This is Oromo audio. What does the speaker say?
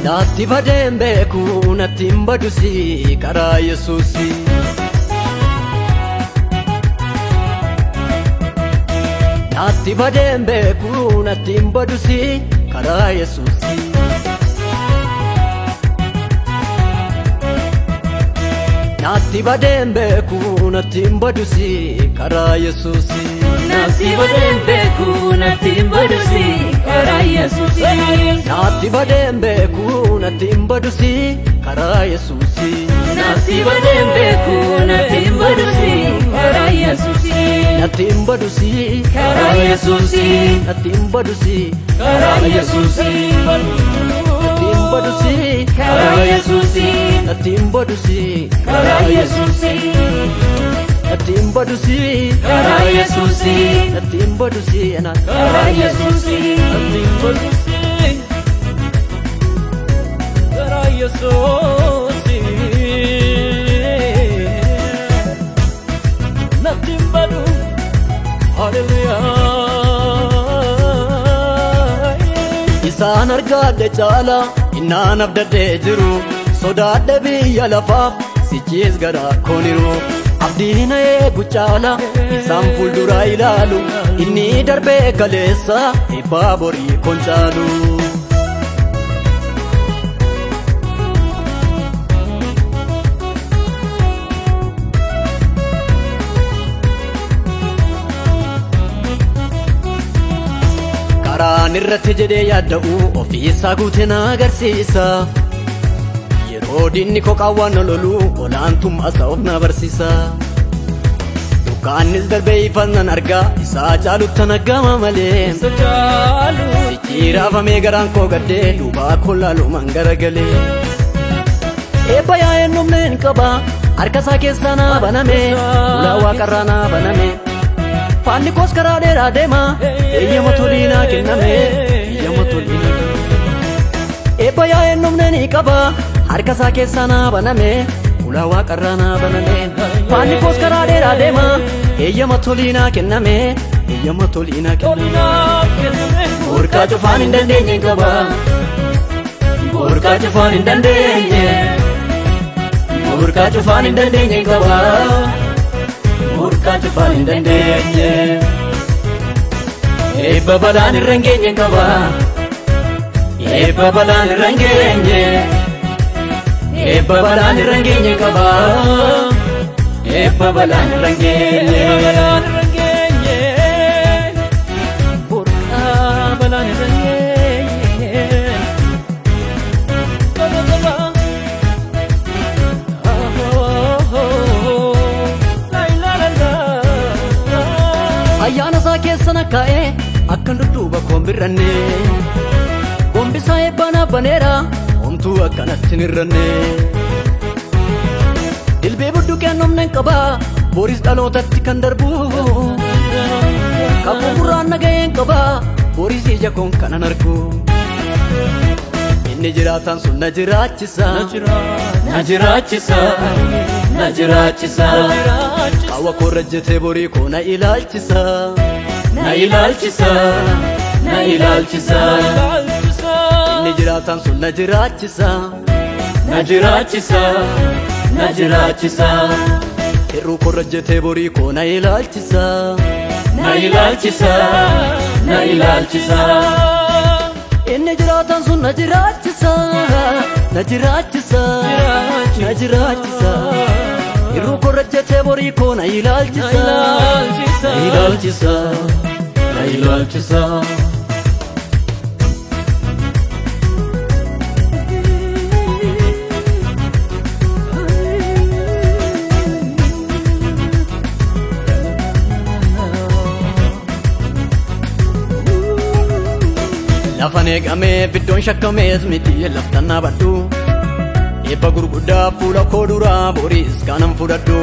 Natti badeen beeku natti hin badusi karaa Yesuusi. Natti badeen beeku natti hin badusi karaa Yesuusi. Natti badeen beeku natti hin badusi karaa Yesuusi. Natti badeen beeku natti hin badusi karaa Yesuusi. Natti badeen beeku natti hin badusi karaa Yesuusi. Natti badeen beeku natti hin badusi karaa Yesuusi. Natti hin badusi karaa Yesuusi. Natti hin badusi karaa Yesuusi. Natti hin badusi karaa Yesuusi. Natti hin badusi karaa Yesuusi. Natti hin badusi karaa Yesuusi. Natti hin badusi karaa Yesuusi. Natti hin badusi karaa Yesuusi. Natti hin badu hallelujah. Isaan argaadhe caala innaan abdadhee jiru sodaadhe biyya lafaaf sichiis garaa kooniru. Abdiin eegu caala isaan fuulduraa ilaalu inni darbee kaleessa eebbaa borii kon caalu. Karaan irratti jedhee yaadda'u ofiisaa guuteen agarsiisa. Yeroo diinni koqaawwan lolu olaantummaa isaa of na barsiisa. Dukkaannis darbee ifaan nan argaa isaa caalutti nagama malee. Jijjiiramee garaan koo gaddee duubaa koo laalumaan garagalee. Eebba yaa'een dhumneen qaba harka isaa keessaa naa baname ulaa waaqarraa naa baname. Faanni koos karaa dheeraa deema eeyyama toliinaa kenname eeyyama toliinaa kenname. Eebba yaa'een dhumneen qaba harka isaa keessaa naa baname ulaa waaqarraa naa baname. Faanni koos karaa dheeraa deema eeyyama toliinaa kenname eeyyama toliinaa kenname. Borkaa cufaan hin dandeenye qaba borkaa cufaan hin dandeenye borkaa cufaan hin dandeenye qaba borkaa cufaan hin dandeenye. Eebba balaan irra hin geenye qaba eebba balaan irra hin geenye. Eebba balaan irra hin geenye qaba eebba balaan irra hin geenye. Borkaa balaan irra hin geenye. Ayyaana isaa keessa nakkaa'ee akkan dudduuba koon birranne gombisaa eebbaan abbaneera homtuu akkanatti hin irranne. Dilbee budduqeen dhumneen qaba boris dhalootatti kan darbu kakuu gurraan nagaheen qaba boris ija koon kanan argu. Inni jiraataan sun na jiraachisa na jiraachisa na jiraachisa. Qawwa koo rajjatee borii koo na ilaalchisa na ilaalchisa na ilaalchisa. Inni jiraataan sun na jiraachisa na jiraachisa na jiraachisa. Hirruu koo rajjatee borii koo na ilaalchisa na ilaalchisa na ilaalchisa. Inni jiraataan sun na jiraachisa na jiraachisa na jiraachisa. Hirruu koo rajjatee borii koo na ilaalchisa na ilaalchisa na ilaalchisa. Lafan eegamee biddoon shakkamees miti laftan naa baddu Eebba gurguddaa fuula koo duraa boriis kanan fudhadhu.